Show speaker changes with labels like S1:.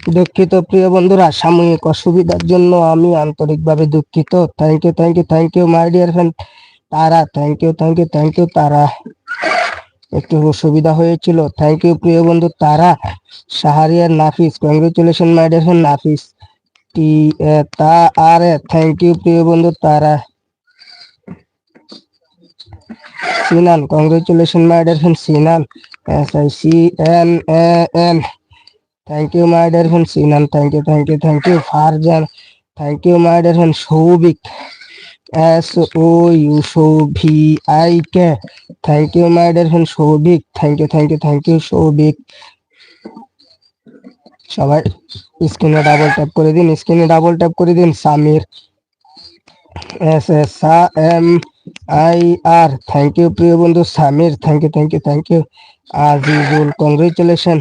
S1: দুঃখিত প্রিয় বন্ধুরা, সাময়িক অসুবিধার জন্য আমি আন্তরিকভাবে দুঃখিত। Thank you my dear friend Tara, thank you Tara. একটু অসুবিধা হয়েছিল। থ্যাংক ইউ প্রিয় বন্ধু Tara. Shahriar Nafis, congratulation my dear friend Nafis. Thank you প্রিয় বন্ধু Tara. Sinan, congratulation my dear friend Sinan, SICNAN। Thank you my dear friend Sinan, thank you Farzan. Thank you my dear friend Souvik, SOUVIK। Thank you my dear friend Souvik, thank you Souvik. সবাই স্ক্রিনে double tap করে দিন। Samir, SSAMIR। Thank you প্রিয় বন্ধু Samir, thank you. Azizul, congratulation.